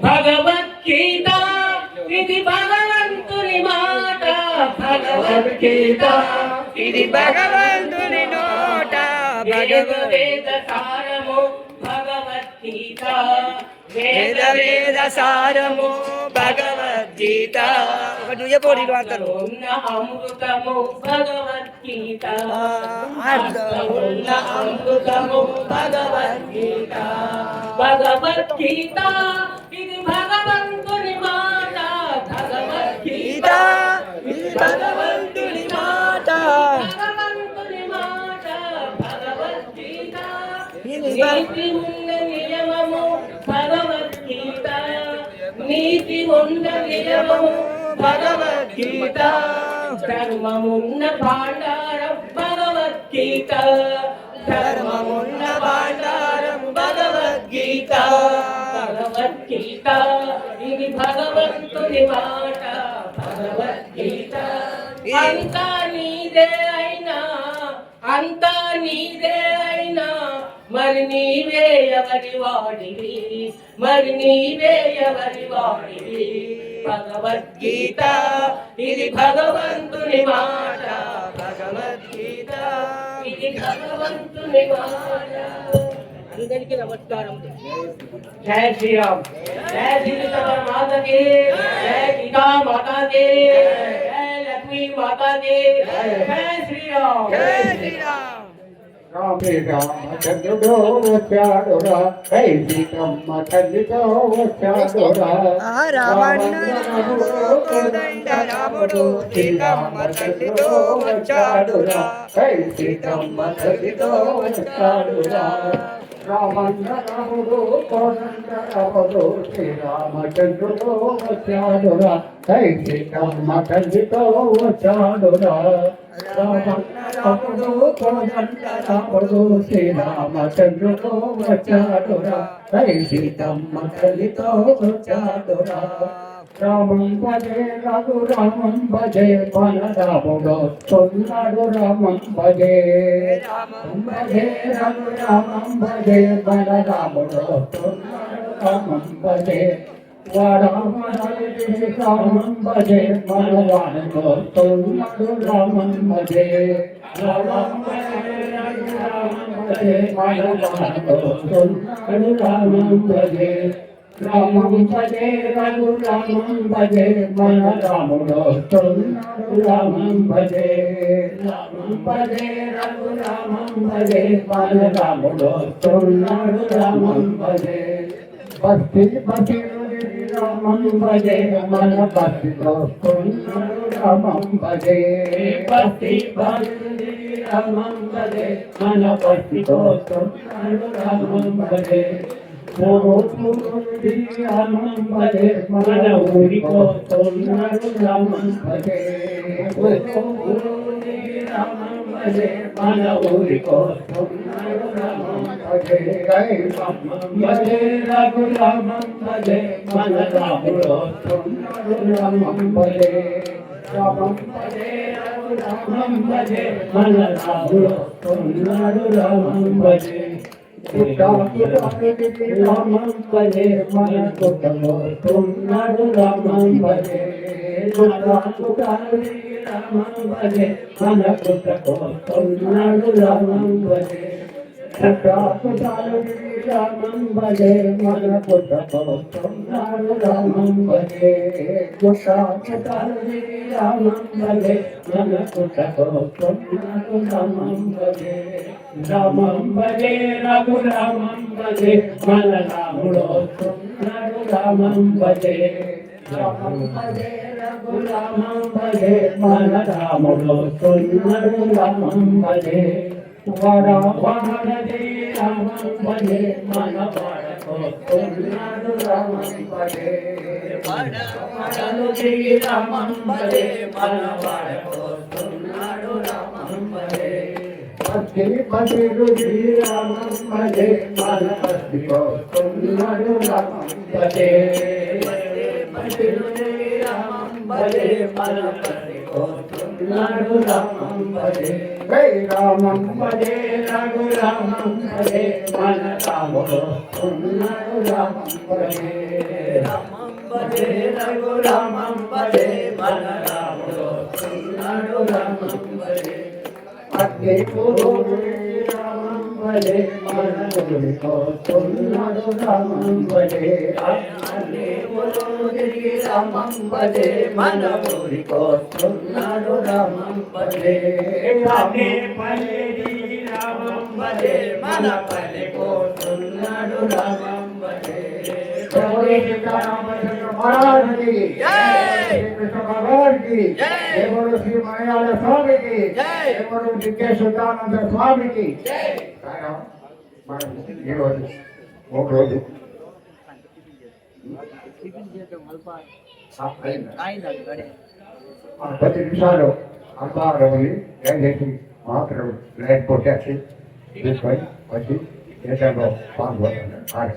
భగవద్గీత ఇది భగవంతుని మాట, భగవద్గీత ఇది భగవంతుని నోట, వేద సారము భగవద్గీత, వేద సారము భగవద్గీత, అమృతము భగవద్గీత, అమృతము భగవద్గీత, భగవద్గీత ఇది భగవంతుని మాట, భగవద్గీత ఇది భగవంతుని మాట, భగవంతుని మాట, భగవద్గీత నీతి ఉన్న నియమము భగవద్గీత, నీతి ఉన్న నియమము భగవద్గీత, ధర్మమున్న భాండారం భగవద్గీత, ధర్మమున్న భాండారం భగవద్గీత, భగవద్గీత ఇది భగవంతుని మాట, భగవద్గీత అంతా నీదే అయినా, అంతా నీదే అయినా, మరి నీవే ఎవరి వాడివి, మరి నీవే ఎవరి వాడివి, భగవద్గీత ఇది భగవంతుని మాట, భగవద్గీత ఇది భగవంతుని మాట. అందరికీ నమస్కారం. జై శ్రీరామ్, జై శ్రీరామ్ మాతకి, జై గీతా మాతాకి, జై లక్ష్మీ మాతాకి, జై శ్రీరామ్, జై శ్రీరామ్. రామే రామచంద్రుడో వచ్చాడురా, హై సీతమ్మ తల్లితో వచ్చాడురా, రాముడు సీతమ్మ తల్లితో వచ్చాడురా, హై సీతమ్మ తల్లితో వచ్చాడురా, రామన్న రాముడు కోదండ రాముడు శ్రీరామచంద్రుడు వచ్చాడురా, హై సీతమ్మ తల్లితో వచ్చాడురా, రామన్న రాముడు కోదండ రాముడు శ్రీరామచంద్రుడు వచ్చాడురా, హై సీతమ్మ తల్లితో వచ్చాడురా, రామం భజే రఘు రామం భజే బలరాముడు తొన్నాడు, రామం భజే భజే రఘు రామం భజే బలరాముడు తొన్నాడు, రామం భజే రామం భజే బలరాముడు తొన్నాడు, రామం భజే రామం భజే బలరాముడు తొన్నాడు, రామం భజే రామం భజే రఘు రామం భజే మన రాముడు తొన్నాడు, రామం భజే రామం భజే రఘు రామం భజే మన రాముడు తొన్నాడు, రామం భజే భక్తి భక్తి రామం భజే మన భక్తితో తొన్నాడు, రామం భజే భక్తి భక్తి రామం భజే మన భక్తితో తొన్నాడు, రామం భజే రామం భజే మన ఊరికో తొన్నాడు, రామం భజే రామం భజే మన ఊరికో తొన్నాడు, రామం భజే రామం భజే రఘు రామం భజే మన రాముడు తొన్నాడు, రామం భజే రామం భజే రఘు రామం భజే మన రాముడు తొన్నాడు, రామం భజే రామం భజే మన కుటుంబో తొన్నాడు, రామం భజే రామం భజే మన కుటుంబో తొన్నాడు, రామం భజే రామం భజే మన కుటుంబో తొన్నాడు, రామం భజే రామం భజే మన కుటుంబో తొన్నాడు, రామం భజే రామం భజే రఘు రామం భజే మన రాముడు తొన్నాడు, రామం భజే రామం భజే రఘు రామం భజే మన రాముడు తొన్నాడు, రామం భజే వాడవాడదే రామం భజే మన వాడకో తొన్నాడు, రామం భజే వాడవాడదే రామం భజే మన వాడకో తొన్నాడు, రామం భజే భక్తి భజే రామం భజే మన భక్తికో తొన్నాడు, రామం భజే భజే రామం భజే మన భక్తికో కోరుతున్నాడు రామం భజే హే రామం భజే రఘురామం భజే మన రాముడు ఉన్నాడు రామం భజే రామం భజే రఘురామం భజే మన రాముడు ఉన్నాడు రామం భజే అగ్ని పురుడు రామం భజే మన గుడి కోరుతున్నాడు రామం భజే అగ్ని పురుడు రామం భజే మన ఊరి కోరుతున్నాడు రామం భజే అగ్ని పల్లి రామం భజే మన పల్లె కోరుతున్నాడు రామం భజే महाराज की जय कृष्ण भगवान की जय बोलो श्री मणियाल स्वामी की जय बोलो दिव्य सुल्तानंद स्वामी की जय ప్రతి నిమిషాలు అల్పారవని దయచేసి మాత్రం లేకపోతే తీసుకొని వచ్చి దేశంలో పాల్గొంటున్నారు